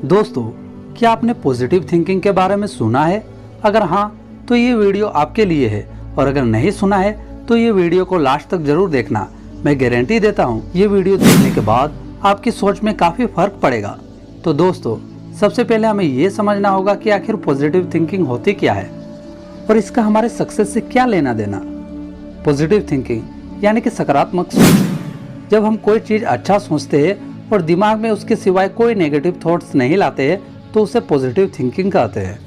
दोस्तों, क्या आपने पॉजिटिव थिंकिंग के बारे में सुना है? अगर हाँ, तो ये वीडियो आपके लिए है, और अगर नहीं सुना है तो ये वीडियो को लास्ट तक जरूर देखना। मैं गारंटी देता हूँ ये वीडियो देखने के बाद आपकी सोच में काफी फर्क पड़ेगा। तो दोस्तों, सबसे पहले हमें ये समझना होगा कि आखिर पॉजिटिव थिंकिंग होती क्या है और इसका हमारे सक्सेस से क्या लेना देना। पॉजिटिव थिंकिंग यानी कि सकारात्मक सोच। जब हम कोई चीज अच्छा सोचते हैं और दिमाग में उसके सिवाय कोई नेगेटिव थॉट्स नहीं लाते हैं तो उसे पॉजिटिव थिंकिंग कहते हैं।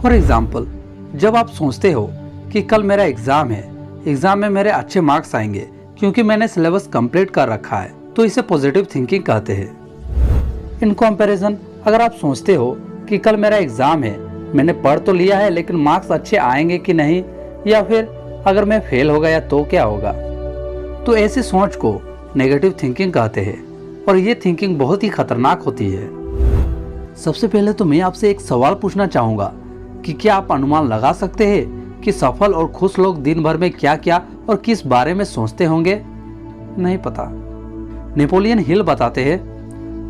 फॉर एग्जाम्पल, जब आप सोचते हो कि कल मेरा एग्जाम है, एग्जाम में मेरे अच्छे मार्क्स आएंगे क्योंकि मैंने सिलेबस कंप्लीट कर रखा है, तो इसे पॉजिटिव थिंकिंग कहते हैं। इन कंपैरिजन, अगर आप सोचते हो कि कल मेरा एग्जाम है, मैंने पढ़ तो लिया है लेकिन मार्क्स अच्छे आएंगे कि नहीं, या फिर अगर मैं फेल हो गया तो क्या होगा, तो ऐसी सोच को नेगेटिव थिंकिंग कहते हैं और ये थिंकिंग बहुत ही खतरनाक होती है। सबसे पहले तो मैं आपसे एक सवाल पूछना चाहूंगा कि क्या आप अनुमान लगा सकते हैं कि सफल और खुश लोग दिन भर में क्या क्या और किस बारे में सोचते होंगे? नहीं पता। नेपोलियन हिल बताते हैं,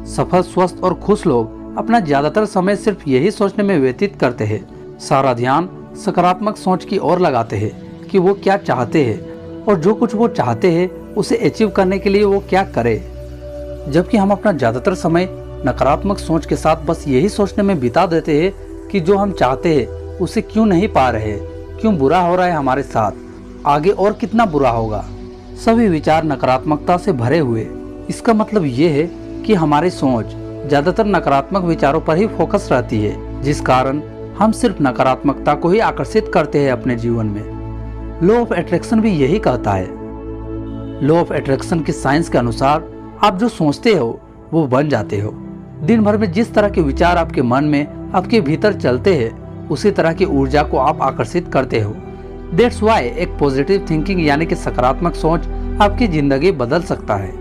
सफल, स्वस्थ और खुश लोग अपना ज्यादातर समय सिर्फ यही सोचने में व्यतीत करते हैं, सारा ध्यान सकारात्मक सोच की ओर लगाते हैं कि वो क्या चाहते हैं और जो कुछ वो चाहते हैं उसे अचीव करने के लिए वो क्या करे। जबकि हम अपना ज्यादातर समय नकारात्मक सोच के साथ बस यही सोचने में बिता देते हैं कि जो हम चाहते हैं उसे क्यों नहीं पा रहे, क्यों बुरा हो रहा है हमारे साथ, आगे और कितना बुरा होगा। सभी विचार नकारात्मकता से भरे हुए। इसका मतलब ये है कि हमारी सोच ज्यादातर नकारात्मक विचारों पर ही फोकस रहती है, जिस कारण हम सिर्फ नकारात्मकता को ही आकर्षित करते हैं अपने जीवन में। लॉ ऑफ अट्रैक्शन भी यही कहता है। लॉ ऑफ अट्रैक्शन की साइंस के अनुसार आप जो सोचते हो वो बन जाते हो। दिन भर में जिस तरह के विचार आपके मन में, आपके भीतर चलते हैं, उसी तरह की ऊर्जा को आप आकर्षित करते हो। दैट्स व्हाई एक पॉजिटिव थिंकिंग यानी कि सकारात्मक सोच आपकी जिंदगी बदल सकता है।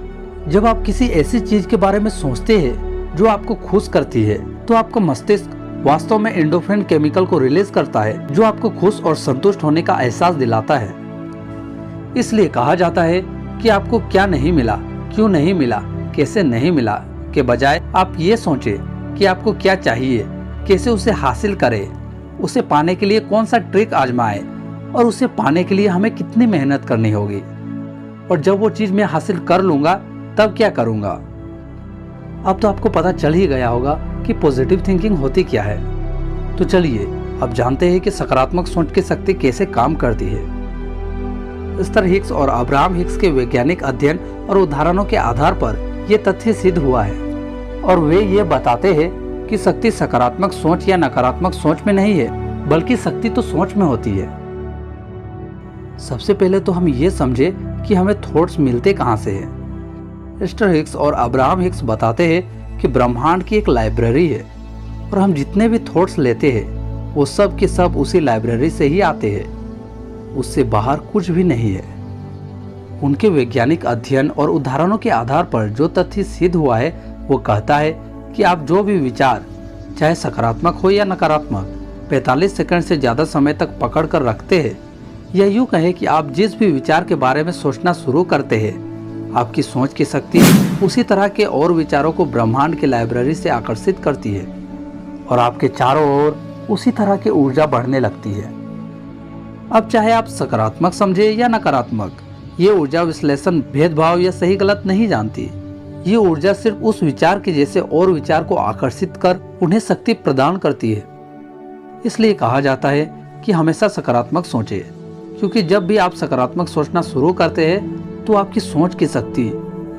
जब आप किसी ऐसी चीज के बारे में सोचते हैं जो आपको खुश करती है, तो आपका मस्तिष्क वास्तव में एंडोर्फिन केमिकल को रिलीज करता है, जो आपको खुश और संतुष्ट होने का एहसास दिलाता है। इसलिए कहा जाता है कि आपको क्या नहीं मिला, क्यों नहीं मिला, कैसे नहीं मिला के बजाय आप ये सोचें कि आपको क्या चाहिए, कैसे उसे हासिल करें, उसे पाने के लिए कौन सा ट्रिक आजमाए और उसे पाने के लिए हमें कितनी मेहनत करनी होगी, और जब वो चीज मैं हासिल कर लूंगा तब क्या करूंगा। अब तो आपको पता चल ही गया होगा कि पॉजिटिव थिंकिंग होती क्या है। तो चलिए अब जानते हैं कि सकारात्मक सोच की शक्ति कैसे काम करती है। एस्थर हिक्स और अब्राहम हिक्स के वैज्ञानिक अध्ययन और उदाहरणों के आधार पर यह तथ्य सिद्ध हुआ है, और वे ये बताते हैं कि शक्ति सकारात्मक सोच या नकारात्मक सोच में नहीं है, बल्कि शक्ति तो सोच में होती है। सबसे पहले तो हम ये समझे कि हमें थॉट्स मिलते कहाँ से हैं। एस्थर हिक्स और अब्राहम हिक्स बताते हैं कि ब्रह्मांड की एक लाइब्रेरी है, और हम जितने भी थॉट्स लेते हैं वो सब के सब उसी लाइब्रेरी से ही आते हैं, उससे बाहर कुछ भी नहीं है। उनके वैज्ञानिक अध्ययन और उदाहरणों के आधार पर जो तथ्य सिद्ध हुआ है वो कहता है कि आप जो भी विचार, चाहे सकारात्मक हो या नकारात्मक, 45 सेकंड से ज्यादा समय तक पकड़ कर रखते हैं, या यूं कहे कि आप जिस भी विचार के बारे में सोचना शुरू करते हैं, आपकी सोच की शक्ति उसी तरह के और विचारों को ब्रह्मांड की लाइब्रेरी से आकर्षित करती है, और आपके चारों ओर उसी तरह की ऊर्जा बढ़ने लगती है। अब चाहे आप सकारात्मक समझे या नकारात्मक, ये ऊर्जा विश्लेषण, भेदभाव या सही गलत नहीं जानती। ये ऊर्जा सिर्फ उस विचार के जैसे और विचार को आकर्षित कर उन्हें शक्ति प्रदान करती है। इसलिए कहा जाता है कि हमेशा सकारात्मक सोचें, क्योंकि जब भी आप सकारात्मक सोचना शुरू करते हैं तो आपकी सोच की शक्ति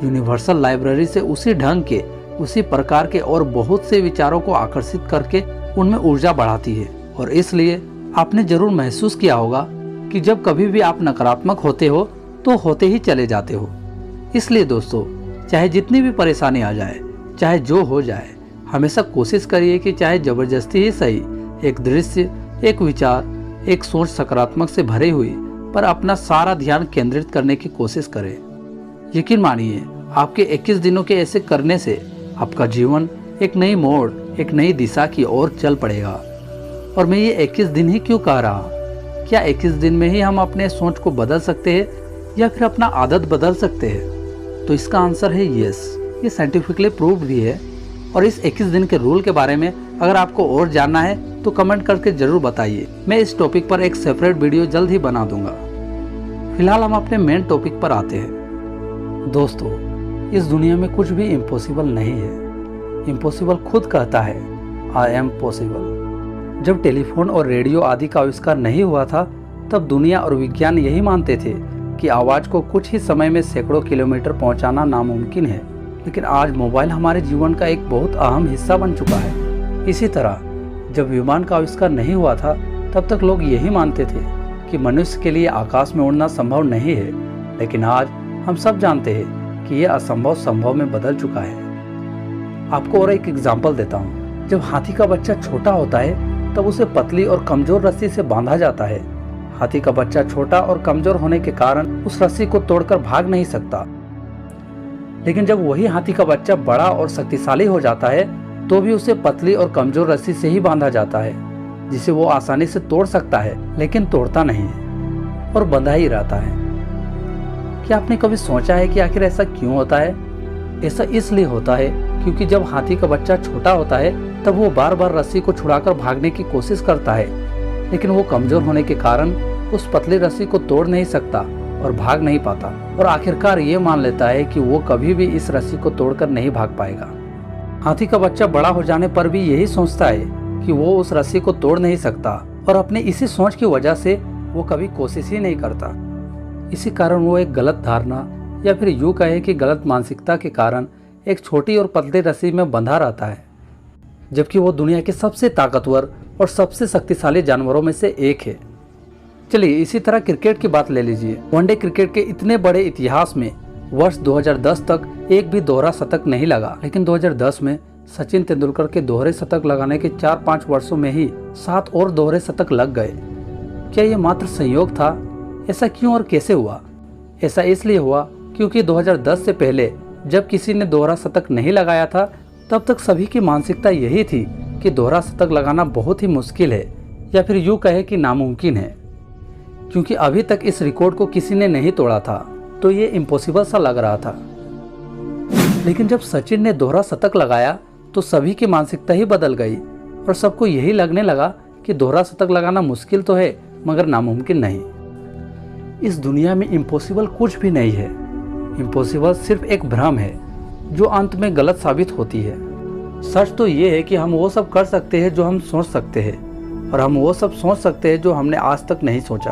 यूनिवर्सल लाइब्रेरी से उसी ढंग के, उसी प्रकार के और बहुत से विचारों को आकर्षित करके उनमें ऊर्जा बढ़ाती है। और इसलिए आपने जरूर महसूस किया होगा कि जब कभी भी आप नकारात्मक होते हो तो होते ही चले जाते हो। इसलिए दोस्तों, चाहे जितनी भी परेशानी आ जाए, चाहे जो हो जाए, हमेशा कोशिश करिए कि चाहे जबरदस्ती ही सही, एक दृश्य, एक विचार, एक सोच सकारात्मक से भरी हुई पर अपना सारा ध्यान केंद्रित करने की कोशिश करें। यकीन मानिए, आपके 21 दिनों के ऐसे करने से आपका जीवन एक नई मोड़, एक नई दिशा की ओर चल पड़ेगा। और मैं ये 21 दिन ही क्यों कह रहा, क्या 21 दिन में ही हम अपने सोच को बदल सकते हैं या फिर अपना आदत बदल सकते हैं? तो इसका आंसर है यस। ये साइंटिफिकली प्रूव्ड भी है और इस 21 दिन के रूल के बारे में अगर आपको और जानना है तो कमेंट करके जरूर बताइए। मैं इस टॉपिक पर एक सेपरेट वीडियो जल्द ही बना दूंगा। फिलहाल हम अपने मेन टॉपिक पर आते हैं। दोस्तों, इस दुनिया में कुछ भी इम्पॉसिबल नहीं है। इम्पॉसिबल खुद कहता है आई एम पॉसिबल। जब टेलीफोन और रेडियो आदि का आविष्कार नहीं हुआ था तब दुनिया और विज्ञान यही मानते थे कि आवाज़ को कुछ ही समय में सैकड़ों किलोमीटर पहुंचाना नामुमकिन है। लेकिन आज मोबाइल हमारे जीवन का एक बहुत अहम हिस्सा बन चुका है। इसी तरह जब विमान का आविष्कार नहीं हुआ था तब तक लोग यही मानते थे कि मनुष्य के लिए आकाश में उड़ना संभव नहीं है। लेकिन आज हम सब जानते हैं कि यह असंभव संभव में बदल चुका है। आपको और एक एग्जाम्पल देता हूँ। जब हाथी का बच्चा छोटा होता है तब उसे पतली और कमजोर रस्सी से बांधा जाता है। हाथी का बच्चा छोटा और कमजोर होने के कारण उस रस्सी को तोड़कर भाग नहीं सकता। लेकिन जब वही हाथी का बच्चा बड़ा और शक्तिशाली हो जाता है तो भी उसे पतली और कमजोर रस्सी से ही बांधा जाता है, जिसे वो आसानी से तोड़ सकता है लेकिन तोड़ता नहीं है और बंधा ही रहता है। क्या आपने कभी सोचा है कि आखिर ऐसा क्यों होता है? ऐसा इसलिए होता है क्योंकि जब हाथी का बच्चा छोटा होता है तब वो बार बार रस्सी को छुड़ाकर भागने की कोशिश करता है, लेकिन वो कमजोर होने के कारण उस पतली रस्सी को तोड़ नहीं सकता और भाग नहीं पाता और आखिरकार ये मान लेता है कि वो कभी भी इस रस्सी को तोड़कर नहीं भाग पाएगा। हाथी का बच्चा बड़ा हो जाने पर भी यही सोचता है कि वो उस रस्सी को तोड़ नहीं सकता और अपने इसी सोच की वजह से वो कभी कोशिश ही नहीं करता। इसी कारण वो एक गलत धारणा या फिर यूँ कहे कि गलत मानसिकता के कारण एक छोटी और पतली रस्सी में बंधा रहता है, जबकि वो दुनिया के सबसे ताकतवर और सबसे शक्तिशाली जानवरों में से एक है। चलिए इसी तरह क्रिकेट की बात ले लीजिए। वनडे क्रिकेट के इतने बड़े इतिहास में वर्ष 2010 तक एक भी दोहरा शतक नहीं लगा, लेकिन 2010 में सचिन तेंदुलकर के दोहरे शतक लगाने के 4-5 वर्षों में ही 7 और दोहरे शतक लग गए। क्या ये मात्र संयोग था? ऐसा क्यों और कैसे हुआ? ऐसा इसलिए हुआ क्योंकि 2010 से पहले जब किसी ने दोहरा शतक नहीं लगाया था तब तक सभी की मानसिकता यही थी कि दोहरा शतक लगाना बहुत ही मुश्किल है या फिर यूँ कहे कि नामुमकिन है, क्योंकि अभी तक इस रिकॉर्ड को किसी ने नहीं तोड़ा था, तो ये इम्पॉसिबल सा लग रहा था। लेकिन जब सचिन ने दोहरा शतक लगाया तो सभी की मानसिकता ही बदल गई और सबको यही लगने लगा कि दोहरा शतक लगाना मुश्किल तो है मगर नामुमकिन नहीं। इस दुनिया में इम्पॉसिबल कुछ भी नहीं है। इम्पॉसिबल सिर्फ एक भ्रम है जो अंत में गलत साबित होती है। सच तो ये है कि हम वो सब कर सकते हैं जो हम सोच सकते हैं और हम वो सब सोच सकते हैं जो हमने आज तक नहीं सोचा।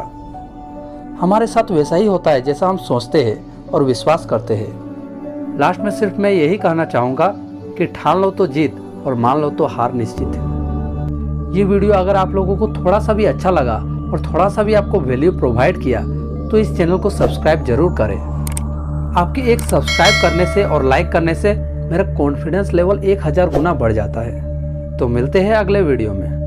हमारे साथ वैसा ही होता है जैसा हम सोचते हैं और विश्वास करते हैं। लास्ट में सिर्फ मैं यही कहना चाहूँगा कि ठान लो तो जीत और मान लो तो हार निश्चित है। ये वीडियो अगर आप लोगों को थोड़ा सा भी अच्छा लगा और थोड़ा सा भी आपको वैल्यू प्रोवाइड किया तो इस चैनल को सब्सक्राइब जरूर करें। आपके एक सब्सक्राइब करने से और लाइक करने से मेरा कॉन्फिडेंस लेवल 1000 गुना बढ़ जाता है। तो मिलते हैं अगले वीडियो में।